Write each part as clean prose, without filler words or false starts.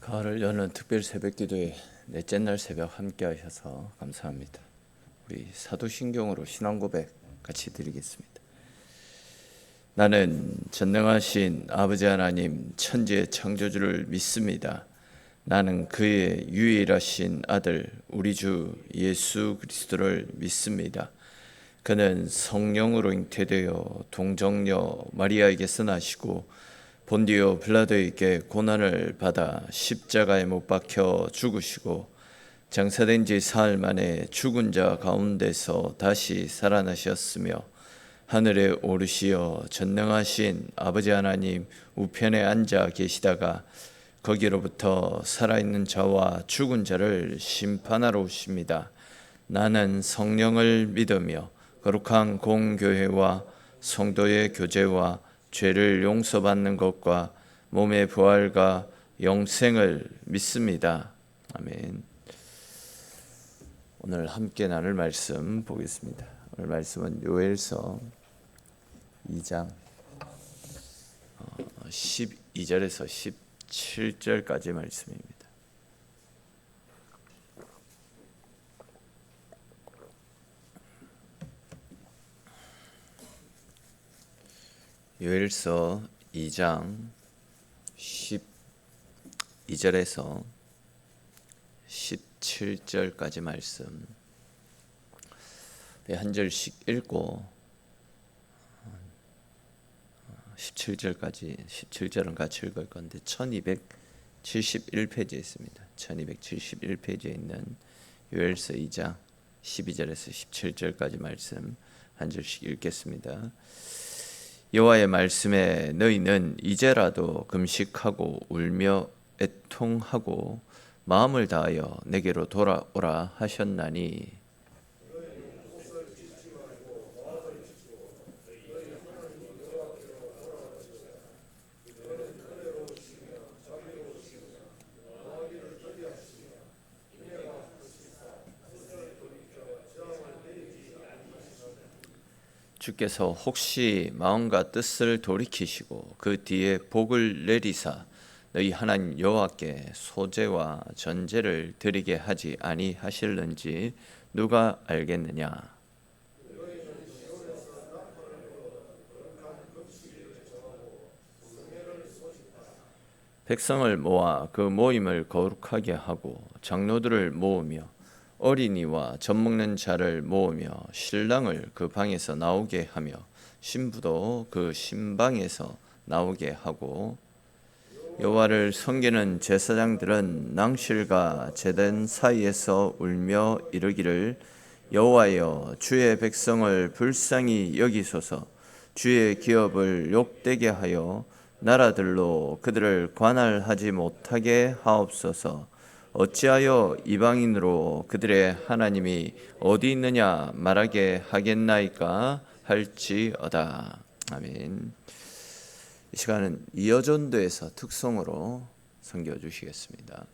가을을 여는 특별 새벽기도에 넷째 날 새벽 함께 하셔서 감사합니다. 우리 사도신경으로 신앙 고백 같이 드리겠습니다. 나는 전능하신 아버지 하나님 천지의 창조주를 믿습니다. 나는 그의 유일하신 아들 우리 주 예수 그리스도를 믿습니다. 그는 성령으로 잉태되어 동정녀 마리아에게서 나시고 본디오 빌라도에게 고난을 받아 십자가에 못 박혀 죽으시고 장사된 지 사흘 만에 죽은 자 가운데서 다시 살아나셨으며 하늘에 오르시어 전능하신 아버지 하나님 우편에 앉아 계시다가 거기로부터 살아있는 자와 죽은 자를 심판하러 오십니다. 나는 성령을 믿으며 거룩한 공교회와 성도의 교제와 죄를 용서받는 것과 몸의 부활과 영생을 믿습니다. 아멘. 오늘 함께 나눌 말씀 보겠습니다. 오늘 말씀은 요엘서 2장 12절에서 17절까지 말씀입니다. 요엘서 2장 12절에서 17절까지 말씀 한 절씩 읽고 17절까지 17절은 같이 읽을 건데 1271페이지에 있습니다. 1271페이지에 있는 요엘서 2장 12절에서 17절까지 말씀 한 절씩 읽겠습니다. 여호와의 말씀에 너희는 이제라도 금식하고 울며 애통하고 마음을 다하여 내게로 돌아오라 하셨나니 주께서 혹시 마음과 뜻을 돌이키시고 그 뒤에 복을 내리사 너희 하나님 여호와께 소제와 전제를 드리게 하지 아니하실는지 누가 알겠느냐. 백성을 모아 그 모임을 거룩하게 하고 장로들을 모으며 어린이와 젖먹는 자를 모으며 신랑을 그 방에서 나오게 하며 신부도 그 신방에서 나오게 하고 여호와를 섬기는 제사장들은 낭실과 제단 사이에서 울며 이르기를 여호와여 주의 백성을 불쌍히 여기소서 주의 기업을 욕되게 하여 나라들로 그들을 관할하지 못하게 하옵소서. 어찌하여 이방인으로 그들의 하나님이 어디 있느냐 말하게 하겠나이까 할지어다. 아멘. 이 시간은 이어전도에서 특송으로 섬겨 주시겠습니다.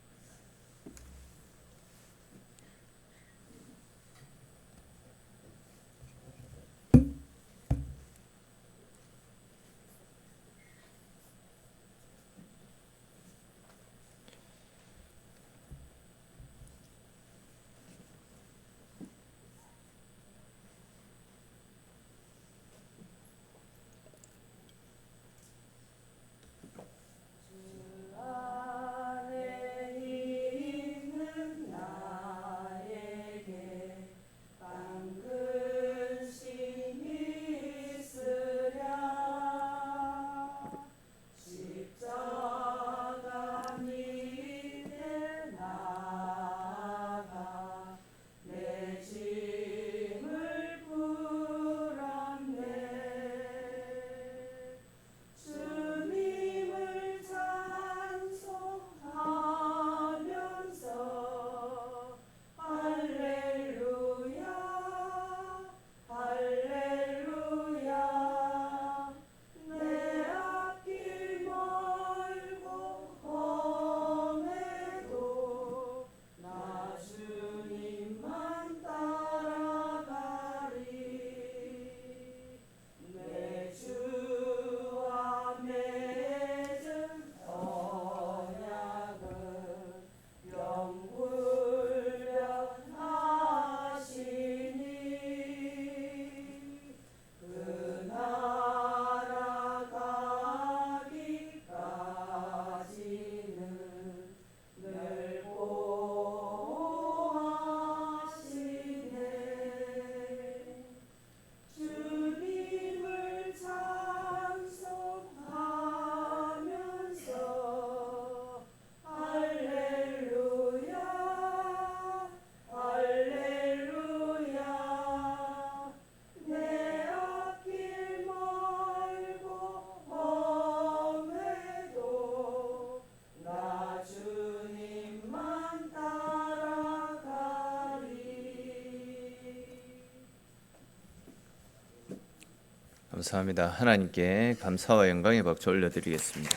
감사합니다. 하나님께 감사와 영광의 박수 올려드리겠습니다.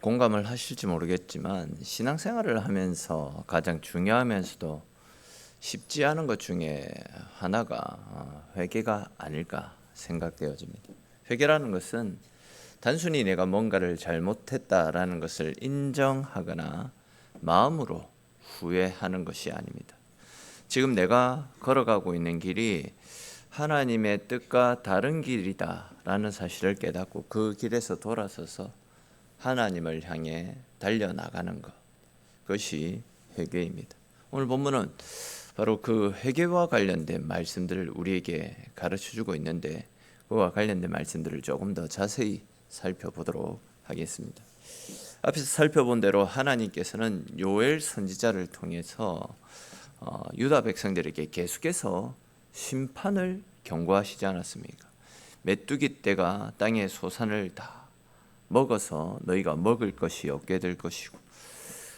공감을 하실지 모르겠지만 신앙생활을 하면서 가장 중요하면서도 쉽지 않은 것 중에 하나가 회개가 아닐까 생각되어집니다. 회개라는 것은 단순히 내가 뭔가를 잘못했다라는 것을 인정하거나 마음으로 후회하는 것이 아닙니다. 지금 내가 걸어가고 있는 길이 하나님의 뜻과 다른 길이다라는 사실을 깨닫고 그 길에서 돌아서서 하나님을 향해 달려나가는 것, 그것이 회개입니다. 오늘 본문은 바로 그 회개와 관련된 말씀들을 우리에게 가르쳐주고 있는데 그와 관련된 말씀들을 조금 더 자세히 살펴보도록 하겠습니다. 앞에서 살펴본 대로 하나님께서는 요엘 선지자를 통해서 유다 백성들에게 계속해서 심판을 경고하시지 않았습니까? 메뚜기 떼가 땅의 소산을 다 먹어서 너희가 먹을 것이 없게 될 것이고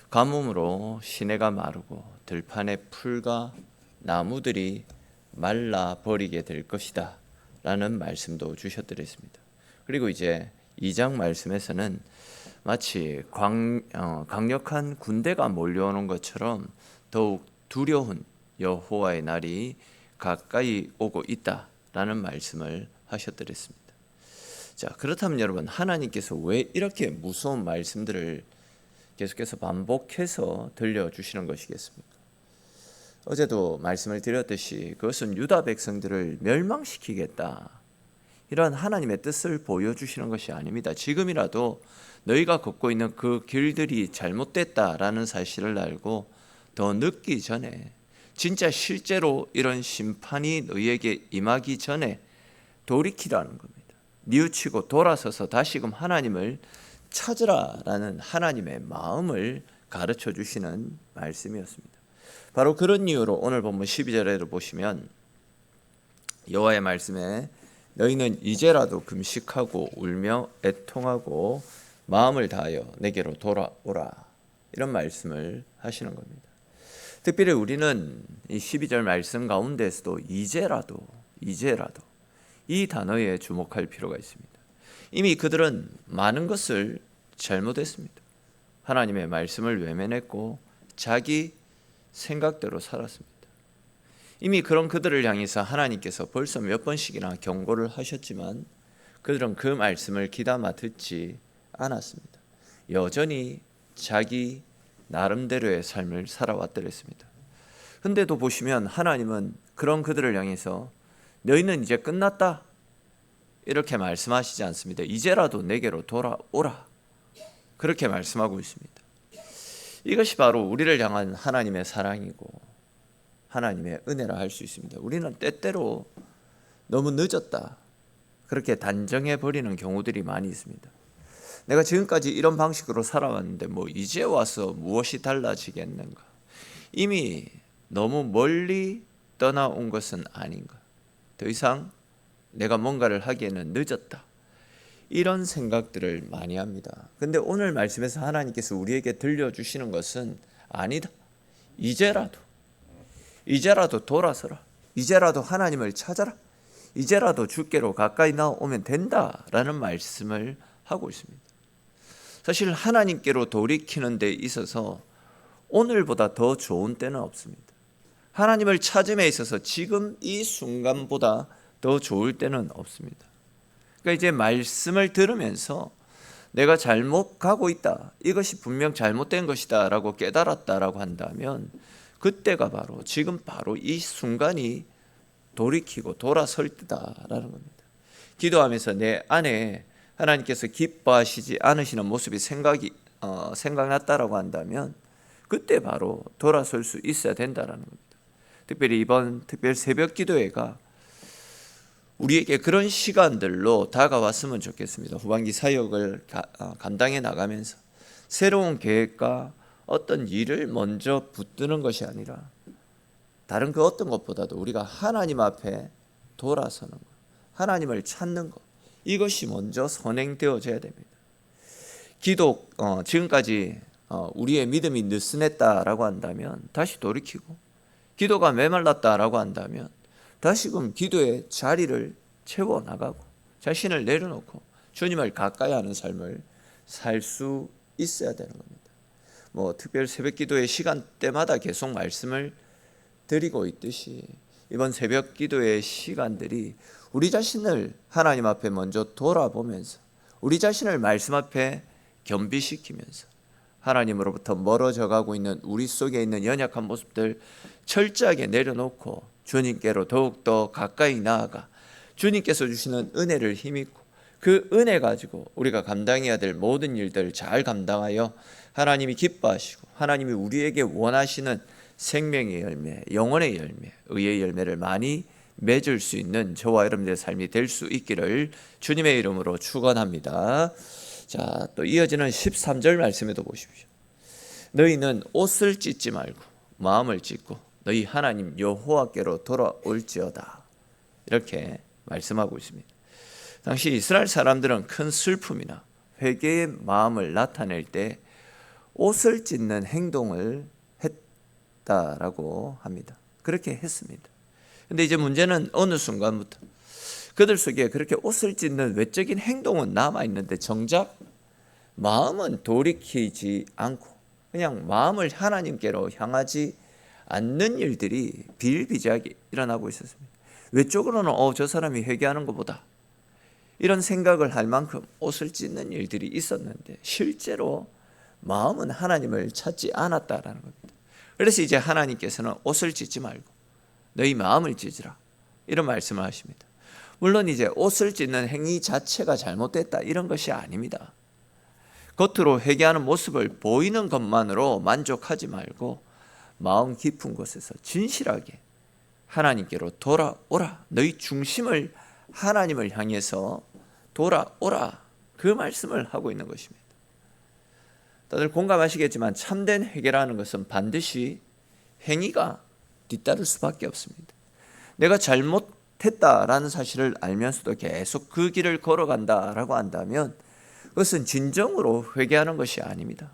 가뭄으로 시내가 마르고 들판의 풀과 나무들이 말라 버리게 될 것이다 라는 말씀도 주셨더랬습니다. 그리고 이제 2장 말씀에서는 마치 강력한 군대가 몰려오는 것처럼 더욱 두려운 여호와의 날이 가까이 오고 있다라는 말씀을 하셨더랬습니다. 자, 그렇다면 여러분, 하나님께서 왜 이렇게 무서운 말씀들을 계속해서 반복해서 들려주시는 것이겠습니까? 어제도 말씀을 드렸듯이 그것은 유다 백성들을 멸망시키겠다, 이러한 하나님의 뜻을 보여주시는 것이 아닙니다. 지금이라도 너희가 걷고 있는 그 길들이 잘못됐다라는 사실을 알고 더 늦기 전에, 진짜 실제로 이런 심판이 너희에게 임하기 전에 돌이키라는 겁니다. 뉘우치고 돌아서서 다시금 하나님을 찾으라라는 하나님의 마음을 가르쳐 주시는 말씀이었습니다. 바로 그런 이유로 오늘 본문 12절에도 보시면 여호와의 말씀에 너희는 이제라도 금식하고 울며 애통하고 마음을 다하여 내게로 돌아오라, 이런 말씀을 하시는 겁니다. 특별히 우리는 이 12절 말씀 가운데서도 이제라도 이 단어에 주목할 필요가 있습니다. 이미 그들은 많은 것을 잘못했습니다. 하나님의 말씀을 외면했고 자기 생각대로 살았습니다. 이미 그런 그들을 향해서 하나님께서 벌써 몇 번씩이나 경고를 하셨지만 그들은 그 말씀을 귀담아 듣지 않았습니다. 여전히 자기 나름대로의 삶을 살아왔더랬습니다. 근데도 보시면 하나님은 그런 그들을 향해서 너희는 이제 끝났다, 이렇게 말씀하시지 않습니다. 이제라도 내게로 돌아오라, 그렇게 말씀하고 있습니다. 이것이 바로 우리를 향한 하나님의 사랑이고 하나님의 은혜라 할 수 있습니다. 우리는 때때로 너무 늦었다, 그렇게 단정해 버리는 경우들이 많이 있습니다. 내가 지금까지 이런 방식으로 살아왔는데 뭐 이제 와서 무엇이 달라지겠는가? 이미 너무 멀리 떠나온 것은 아닌가? 더 이상 내가 뭔가를 하기에는 늦었다, 이런 생각들을 많이 합니다. 근데 오늘 말씀에서 하나님께서 우리에게 들려주시는 것은 아니다, 이제라도 돌아서라, 이제라도 하나님을 찾아라, 이제라도 주께로 가까이 나오면 된다라는 말씀을 하고 있습니다. 사실 하나님께로 돌이키는 데 있어서 오늘보다 더 좋은 때는 없습니다. 하나님을 찾음에 있어서 지금 이 순간보다 더 좋을 때는 없습니다. 그러니까 이제 말씀을 들으면서 내가 잘못 가고 있다, 이것이 분명 잘못된 것이다 라고 깨달았다라고 한다면 그때가 바로 지금 바로 이 순간이 돌이키고 돌아설 때다라는 겁니다. 기도하면서 내 안에 하나님께서 기뻐하시지 않으시는 모습이 생각났다라고 한다면 그때 바로 돌아설 수 있어야 된다라는 겁니다. 특별히 이번 특별 새벽 기도회가 우리에게 그런 시간들로 다가왔으면 좋겠습니다. 후반기 사역을 감당해 나가면서 새로운 계획과 어떤 일을 먼저 붙드는 것이 아니라 다른 그 어떤 것보다도 우리가 하나님 앞에 돌아서는 것, 하나님을 찾는 것, 이것이 먼저 선행되어져야 됩니다. 지금까지 우리의 믿음이 느슨했다라고 한다면 다시 돌이키고 기도가 메말랐다라고 한다면 다시금 기도의 자리를 채워나가고 자신을 내려놓고 주님을 가까이 하는 삶을 살 수 있어야 되는 겁니다. 특별 새벽 기도의 시간대마다 계속 말씀을 드리고 있듯이 이번 새벽 기도의 시간들이 우리 자신을 하나님 앞에 먼저 돌아보면서 우리 자신을 말씀 앞에 겸비시키면서 하나님으로부터 멀어져 가고 있는 우리 속에 있는 연약한 모습들 철저하게 내려놓고 주님께로 더욱더 가까이 나아가 주님께서 주시는 은혜를 힘입고 그 은혜 가지고 우리가 감당해야 될 모든 일들을 잘 감당하여 하나님이 기뻐하시고 하나님이 우리에게 원하시는 생명의 열매, 영혼의 열매, 의의 열매를 많이 맺을 수 있는 저와 여러분들의 삶이 될 수 있기를 주님의 이름으로 축원합니다. 자, 또 이어지는 13절 말씀에도 보십시오. 너희는 옷을 찢지 말고 마음을 찢고 너희 하나님 여호와께로 돌아올지어다. 이렇게 말씀하고 있습니다. 당시 이스라엘 사람들은 큰 슬픔이나 회개의 마음을 나타낼 때 옷을 찢는 행동을 했다라고 합니다. 그렇게 했습니다. 근데 이제 문제는 어느 순간부터 그들 속에 그렇게 옷을 찢는 외적인 행동은 남아있는데 정작 마음은 돌이키지 않고 그냥 마음을 하나님께로 향하지 않는 일들이 비일비재하게 일어나고 있었습니다. 외적으로는 저 사람이 회개하는 것보다 이런 생각을 할 만큼 옷을 찢는 일들이 있었는데 실제로 마음은 하나님을 찾지 않았다라는 겁니다. 그래서 이제 하나님께서는 옷을 찢지 말고 너희 마음을 찢으라 이런 말씀을 하십니다. 물론 이제 옷을 찢는 행위 자체가 잘못됐다 이런 것이 아닙니다. 겉으로 회개하는 모습을 보이는 것만으로 만족하지 말고 마음 깊은 곳에서 진실하게 하나님께로 돌아오라. 너희 중심을 하나님을 향해서 돌아오라. 그 말씀을 하고 있는 것입니다. 다들 공감하시겠지만 참된 회개라는 것은 반드시 행위가 뒤따를 수밖에 없습니다. 내가 잘못했다라는 사실을 알면서도 계속 그 길을 걸어간다라고 한다면 그것은 진정으로 회개하는 것이 아닙니다.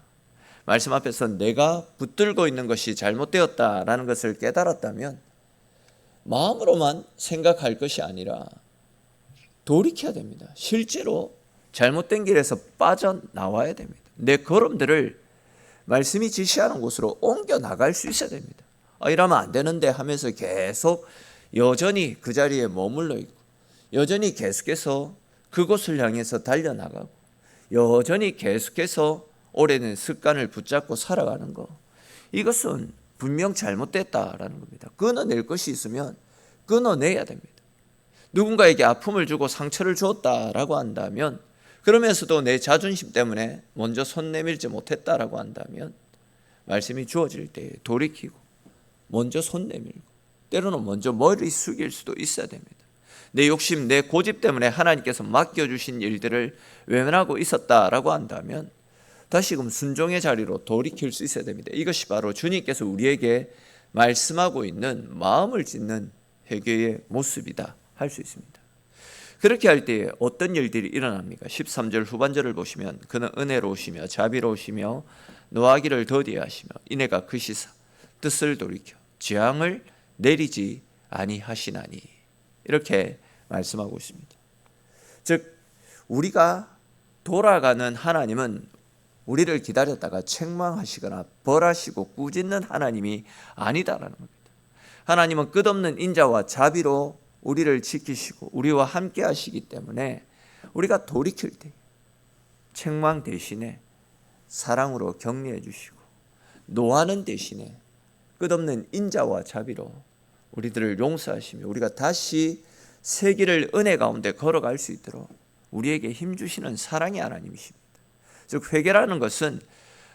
말씀 앞에서 내가 붙들고 있는 것이 잘못되었다라는 것을 깨달았다면 마음으로만 생각할 것이 아니라 돌이켜야 됩니다. 실제로 잘못된 길에서 빠져나와야 됩니다. 내 걸음들을 말씀이 지시하는 곳으로 옮겨 나갈 수 있어야 됩니다. 이러면 안 되는데 하면서 계속 여전히 그 자리에 머물러 있고 여전히 계속해서 그곳을 향해서 달려나가고 여전히 계속해서 오래된 습관을 붙잡고 살아가는 것, 이것은 분명 잘못됐다라는 겁니다. 끊어낼 것이 있으면 끊어내야 됩니다. 누군가에게 아픔을 주고 상처를 주었다라고 한다면 그러면서도 내 자존심 때문에 먼저 손 내밀지 못했다라고 한다면 말씀이 주어질 때 돌이키고 먼저 손 내밀고 때로는 먼저 머리 숙일 수도 있어야 됩니다. 내 욕심, 내 고집 때문에 하나님께서 맡겨주신 일들을 외면하고 있었다라고 한다면 다시금 순종의 자리로 돌이킬 수 있어야 됩니다. 이것이 바로 주님께서 우리에게 말씀하고 있는 마음을 찢는 회개의 모습이다 할 수 있습니다. 그렇게 할 때 어떤 일들이 일어납니까? 13절 후반절을 보시면 그는 은혜로우시며 자비로우시며 노하기를 더디하시며 인애가 크시사 뜻을 돌이켜 재앙을 내리지 아니하시나니 이렇게 말씀하고 있습니다. 즉 우리가 돌아가는 하나님은 우리를 기다렸다가 책망하시거나 벌하시고 꾸짖는 하나님이 아니다라는 겁니다. 하나님은 끝없는 인자와 자비로 우리를 지키시고 우리와 함께 하시기 때문에 우리가 돌이킬 때 책망 대신에 사랑으로 격려해 주시고 노하는 대신에 끝없는 인자와 자비로 우리들을 용서하시며 우리가 다시 새 길을 은혜 가운데 걸어갈 수 있도록 우리에게 힘주시는 사랑의 하나님이십니다. 즉 회개라는 것은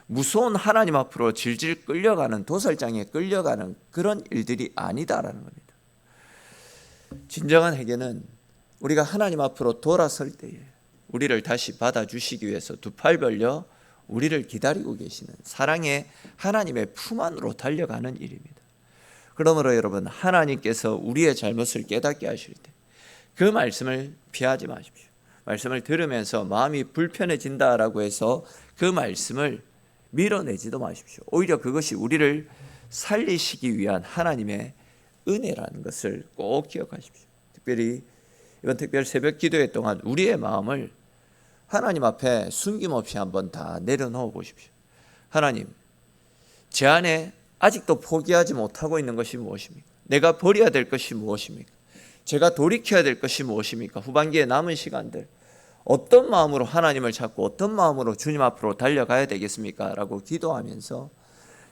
무서운 하나님 앞으로 질질 끌려가는 도살장에 끌려가는 그런 일들이 아니다라는 겁니다. 진정한 회개는 우리가 하나님 앞으로 돌아설 때에 우리를 다시 받아주시기 위해서 두 팔 벌려 우리를 기다리고 계시는 사랑의 하나님의 품 안으로 달려가는 일입니다. 그러므로 여러분 하나님께서 우리의 잘못을 깨닫게 하실 때 그 말씀을 피하지 마십시오. 말씀을 들으면서 마음이 불편해진다라고 해서 그 말씀을 밀어내지도 마십시오. 오히려 그것이 우리를 살리시기 위한 하나님의 은혜라는 것을 꼭 기억하십시오. 특별히 이번 특별 새벽 기도회 동안 우리의 마음을 하나님 앞에 숨김없이 한번 다 내려놓아 보십시오. 하나님, 제 안에 아직도 포기하지 못하고 있는 것이 무엇입니까? 내가 버려야 될 것이 무엇입니까? 제가 돌이켜야 될 것이 무엇입니까? 후반기에 남은 시간들 어떤 마음으로 하나님을 찾고 어떤 마음으로 주님 앞으로 달려가야 되겠습니까? 라고 기도하면서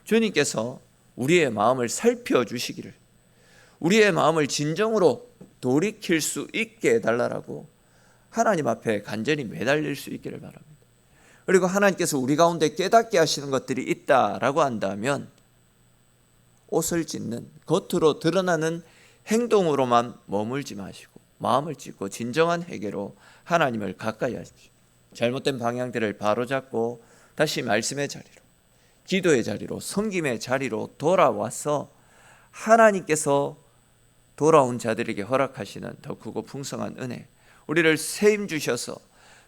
주님께서 우리의 마음을 살펴주시기를, 우리의 마음을 진정으로 돌이킬 수 있게 해달라고 하나님 앞에 간절히 매달릴 수 있기를 바랍니다. 그리고 하나님께서 우리 가운데 깨닫게 하시는 것들이 있다라고 한다면 옷을 찢는, 겉으로 드러나는 행동으로만 머물지 마시고 마음을 찢고 진정한 회개로 하나님을 가까이 하십시오. 잘못된 방향들을 바로잡고 다시 말씀의 자리로, 기도의 자리로, 섬김의 자리로 돌아와서 하나님께서 돌아온 자들에게 허락하시는 더 크고 풍성한 은혜, 우리를 세임 주셔서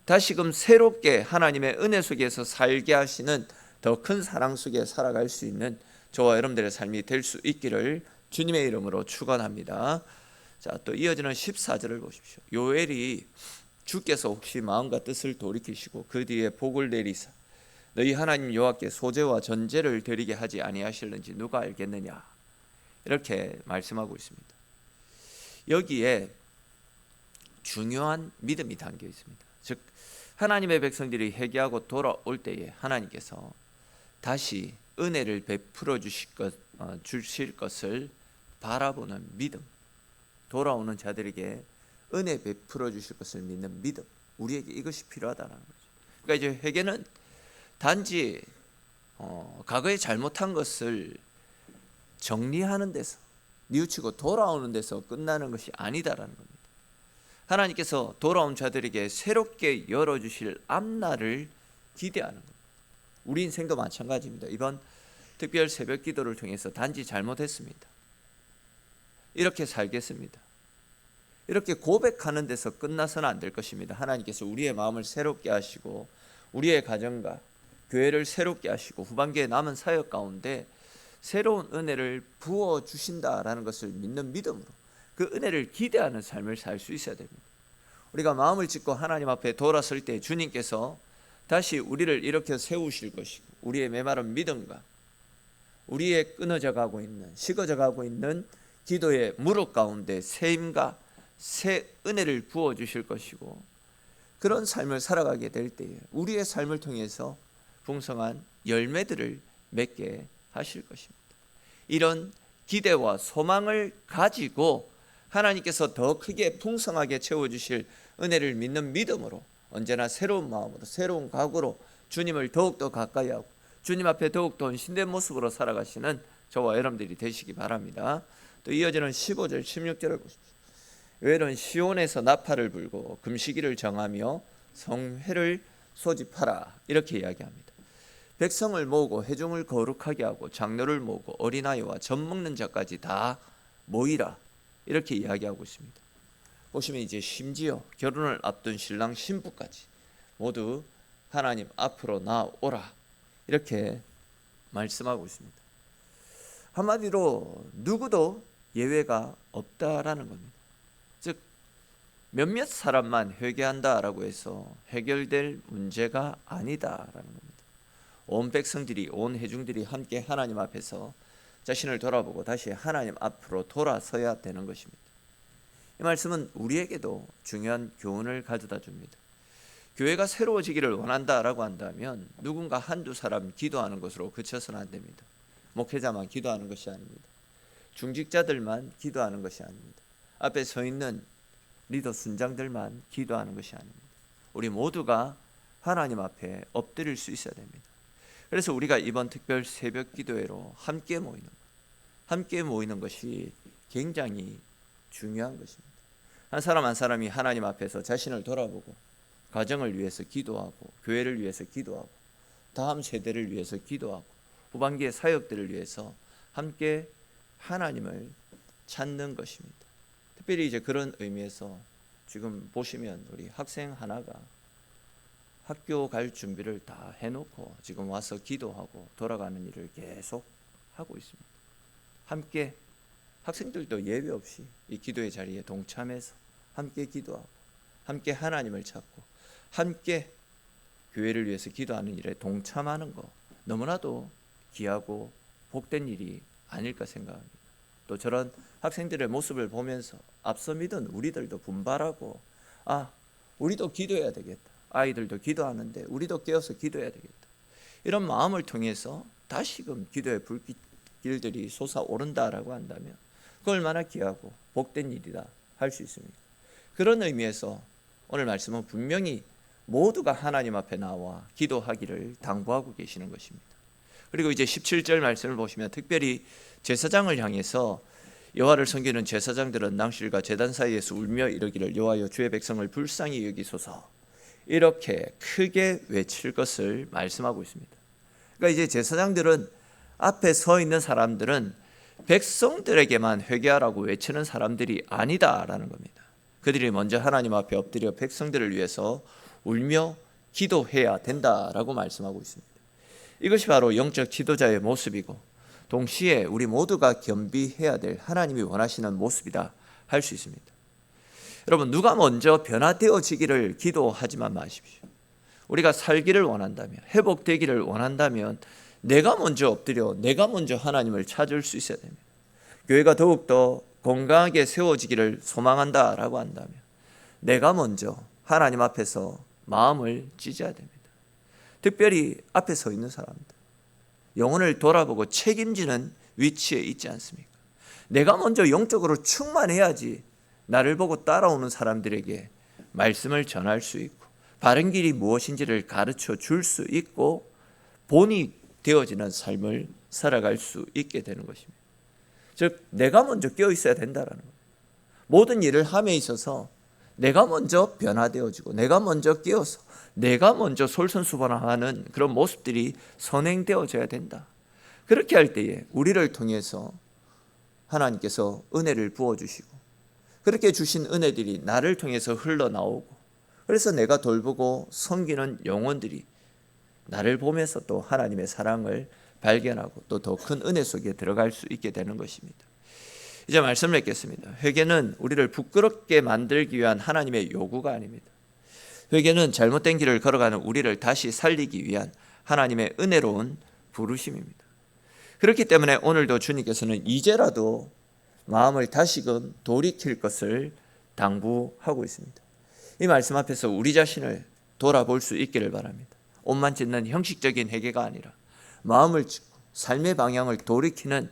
다시금 새롭게 하나님의 은혜 속에서 살게 하시는 더 큰 사랑 속에 살아갈 수 있는 저와 여러분들의 삶이 될 수 있기를 주님의 이름으로 축원합니다. 자, 또 이어지는 14절을 보십시오. 요엘이 주께서 혹시 마음과 뜻을 돌이키시고 그 뒤에 복을 내리사 너희 하나님 여호와께 소제와 전제를 드리게 하지 아니하실는지 누가 알겠느냐, 이렇게 말씀하고 있습니다. 여기에 중요한 믿음이 담겨 있습니다. 즉 하나님의 백성들이 회개하고 돌아올 때에 하나님께서 다시 은혜를 베풀어 주실 것을 바라보는 믿음, 돌아오는 자들에게 은혜 베풀어 주실 것을 믿는 믿음, 우리에게 이것이 필요하다는 거죠. 그러니까 이제 회개는 단지 과거에 잘못한 것을 정리하는 데서, 뉘우치고 돌아오는 데서 끝나는 것이 아니다라는 겁니다. 하나님께서 돌아온 자들에게 새롭게 열어주실 앞날을 기대하는 겁니다. 우리 인생도 마찬가지입니다. 이번 특별 새벽 기도를 통해서 단지 잘못했습니다, 이렇게 살겠습니다, 이렇게 고백하는 데서 끝나서는 안 될 것입니다. 하나님께서 우리의 마음을 새롭게 하시고 우리의 가정과 교회를 새롭게 하시고 후반기에 남은 사역 가운데 새로운 은혜를 부어주신다라는 것을 믿는 믿음으로 그 은혜를 기대하는 삶을 살 수 있어야 됩니다. 우리가 마음을 찢고 하나님 앞에 돌아설 때 주님께서 다시 우리를 일으켜 세우실 것이고 우리의 메마른 믿음과 우리의 끊어져 가고 있는, 식어져 가고 있는 기도의 무릎 가운데 새 힘과 새 은혜를 부어주실 것이고, 그런 삶을 살아가게 될 때에 우리의 삶을 통해서 풍성한 열매들을 맺게 하실 것입니다. 이런 기대와 소망을 가지고 하나님께서 더 크게 풍성하게 채워주실 은혜를 믿는 믿음으로 언제나 새로운 마음으로 새로운 각오로 주님을 더욱더 가까이 하고 주님 앞에 더욱더 헌신된 모습으로 살아가시는 저와 여러분들이 되시기 바랍니다. 또 이어지는 15절 16절을 보십시오. 요엘은 시온에서 나팔을 불고 금식일을 정하며 성회를 소집하라, 이렇게 이야기합니다. 백성을 모으고 회중을 거룩하게 하고 장로를 모으고 어린아이와 젖 먹는 자까지 다 모이라, 이렇게 이야기하고 있습니다. 보시면 이제 심지어 결혼을 앞둔 신랑 신부까지 모두 하나님 앞으로 나오라, 이렇게 말씀하고 있습니다. 한마디로 누구도 예외가 없다라는 겁니다. 즉 몇몇 사람만 회개한다라고 해서 해결될 문제가 아니다라는 겁니다. 온 백성들이, 온 회중들이 함께 하나님 앞에서 자신을 돌아보고 다시 하나님 앞으로 돌아서야 되는 것입니다. 이 말씀은 우리에게도 중요한 교훈을 가져다 줍니다. 교회가 새로워지기를 원한다라고 한다면 누군가 한두 사람 기도하는 것으로 그쳐서는 안 됩니다. 목회자만 기도하는 것이 아닙니다. 중직자들만 기도하는 것이 아닙니다. 앞에 서 있는 리더 순장들만 기도하는 것이 아닙니다. 우리 모두가 하나님 앞에 엎드릴 수 있어야 됩니다. 그래서 우리가 이번 특별 새벽 기도회로 함께 모이는 것이 굉장히 중요한 것입니다. 한 사람 한 사람이 하나님 앞에서 자신을 돌아보고 가정을 위해서 기도하고 교회를 위해서 기도하고 다음 세대를 위해서 기도하고 후반기의 사역들을 위해서 함께 하나님을 찾는 것입니다. 특별히 이제 그런 의미에서 지금 보시면 우리 학생 하나가 학교 갈 준비를 다 해놓고 지금 와서 기도하고 돌아가는 일을 계속 하고 있습니다. 함께 학생들도 예외 없이 이 기도의 자리에 동참해서 함께 기도하고 함께 하나님을 찾고 함께 교회를 위해서 기도하는 일에 동참하는 거 너무나도 귀하고 복된 일이 아닐까 생각합니다. 또 저런 학생들의 모습을 보면서 앞서 믿은 우리들도 분발하고 우리도 기도해야 되겠다. 아이들도 기도하는데 우리도 깨어서 기도해야 되겠다. 이런 마음을 통해서 다시금 기도의 불길들이 솟아오른다라고 한다면 그 얼마나 귀하고 복된 일이다 할 수 있습니다. 그런 의미에서 오늘 말씀은 분명히 모두가 하나님 앞에 나와 기도하기를 당부하고 계시는 것입니다. 그리고 이제 17절 말씀을 보시면 특별히 제사장을 향해서 여호와를 섬기는 제사장들은 낭실과 제단 사이에서 울며 이르기를 여호와여 주의 백성을 불쌍히 여기소서 이렇게 크게 외칠 것을 말씀하고 있습니다. 그러니까 이제 제사장들은 앞에 서 있는 사람들은 백성들에게만 회개하라고 외치는 사람들이 아니다라는 겁니다. 그들이 먼저 하나님 앞에 엎드려 백성들을 위해서 울며 기도해야 된다라고 말씀하고 있습니다. 이것이 바로 영적 지도자의 모습이고 동시에 우리 모두가 겸비해야 될 하나님이 원하시는 모습이다 할 수 있습니다. 여러분, 누가 먼저 변화되어지기를 기도하지만 마십시오. 우리가 살기를 원한다면, 회복되기를 원한다면 내가 먼저 엎드려 내가 먼저 하나님을 찾을 수 있어야 됩니다. 교회가 더욱더 건강하게 세워지기를 소망한다라고 한다면 내가 먼저 하나님 앞에서 마음을 찢어야 됩니다. 특별히 앞에 서 있는 사람들, 영혼을 돌아보고 책임지는 위치에 있지 않습니까? 내가 먼저 영적으로 충만해야지 나를 보고 따라오는 사람들에게 말씀을 전할 수 있고 바른 길이 무엇인지를 가르쳐 줄 수 있고 본이 되어지는 삶을 살아갈 수 있게 되는 것입니다. 즉 내가 먼저 깨어 있어야 된다라는 거예요. 모든 일을 함에 있어서 내가 먼저 변화되어지고 내가 먼저 깨어서 내가 먼저 솔선수범하는 그런 모습들이 선행되어져야 된다. 그렇게 할 때에 우리를 통해서 하나님께서 은혜를 부어주시고 그렇게 주신 은혜들이 나를 통해서 흘러나오고 그래서 내가 돌보고 섬기는 영혼들이 나를 보면서 또 하나님의 사랑을 발견하고 또 더 큰 은혜 속에 들어갈 수 있게 되는 것입니다. 이제 말씀을 맺겠습니다. 회개는 우리를 부끄럽게 만들기 위한 하나님의 요구가 아닙니다. 회개는 잘못된 길을 걸어가는 우리를 다시 살리기 위한 하나님의 은혜로운 부르심입니다. 그렇기 때문에 오늘도 주님께서는 이제라도 마음을 다시금 돌이킬 것을 당부하고 있습니다. 이 말씀 앞에서 우리 자신을 돌아볼 수 있기를 바랍니다. 옷만 찢는 형식적인 회개가 아니라 마음을 찢고 삶의 방향을 돌이키는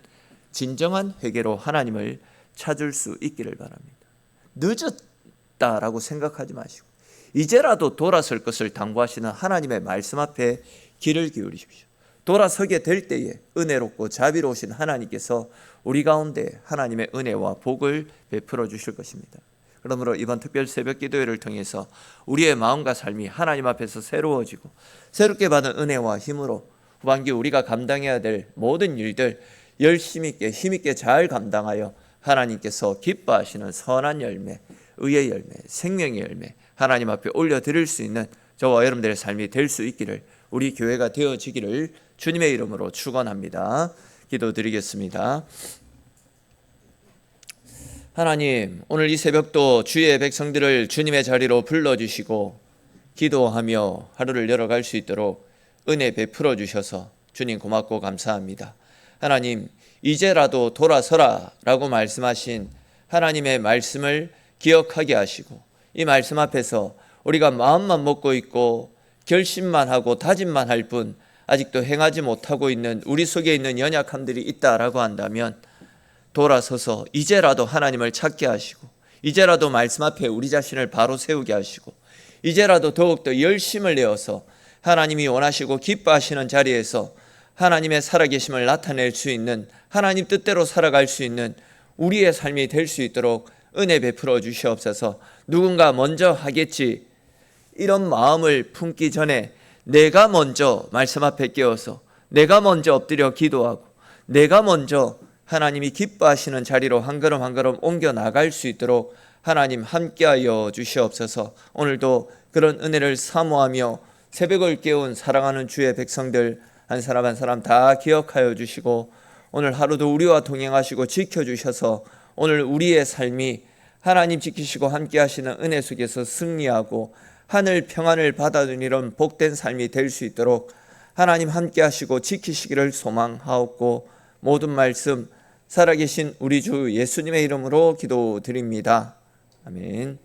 진정한 회개로 하나님을 찾을 수 있기를 바랍니다. 늦었다라고 생각하지 마시고 이제라도 돌아설 것을 당부하시는 하나님의 말씀 앞에 귀를 기울이십시오. 돌아서게 될 때에 은혜롭고 자비로우신 하나님께서 우리 가운데 하나님의 은혜와 복을 베풀어 주실 것입니다. 그러므로 이번 특별 새벽 기도회를 통해서 우리의 마음과 삶이 하나님 앞에서 새로워지고 새롭게 받은 은혜와 힘으로 후반기 우리가 감당해야 될 모든 일들 열심히 있게 힘있게 잘 감당하여 하나님께서 기뻐하시는 선한 열매, 의의 열매, 생명의 열매 하나님 앞에 올려드릴 수 있는 저와 여러분들의 삶이 될 수 있기를 우리 교회가 되어지기를 주님의 이름으로 축원합니다. 기도드리겠습니다. 하나님, 오늘 이 새벽도 주의 백성들을 주님의 자리로 불러주시고 기도하며 하루를 열어갈 수 있도록 은혜 베풀어 주셔서 주님 고맙고 감사합니다. 하나님, 이제라도 돌아서라 라고 말씀하신 하나님의 말씀을 기억하게 하시고 이 말씀 앞에서 우리가 마음만 먹고 있고 결심만 하고 다짐만 할 뿐 아직도 행하지 못하고 있는 우리 속에 있는 연약함들이 있다라고 한다면 돌아서서 이제라도 하나님을 찾게 하시고 이제라도 말씀 앞에 우리 자신을 바로 세우게 하시고 이제라도 더욱더 열심을 내어서 하나님이 원하시고 기뻐하시는 자리에서 하나님의 살아계심을 나타낼 수 있는 하나님 뜻대로 살아갈 수 있는 우리의 삶이 될 수 있도록 은혜 베풀어 주시옵소서. 누군가 먼저 하겠지 이런 마음을 품기 전에 내가 먼저 말씀 앞에 깨어서 내가 먼저 엎드려 기도하고 내가 먼저 하나님이 기뻐하시는 자리로 한 걸음 한 걸음 옮겨 나갈 수 있도록 하나님 함께하여 주시옵소서. 오늘도 그런 은혜를 사모하며 새벽을 깨운 사랑하는 주의 백성들 한 사람 한 사람 다 기억하여 주시고 오늘 하루도 우리와 동행하시고 지켜주셔서 오늘 우리의 삶이 하나님 지키시고 함께 하시는 은혜 속에서 승리하고 하늘 평안을 받아들이는 이런 복된 삶이 될 수 있도록 하나님 함께 하시고 지키시기를 소망하옵고 모든 말씀 살아계신 우리 주 예수님의 이름으로 기도드립니다. 아멘.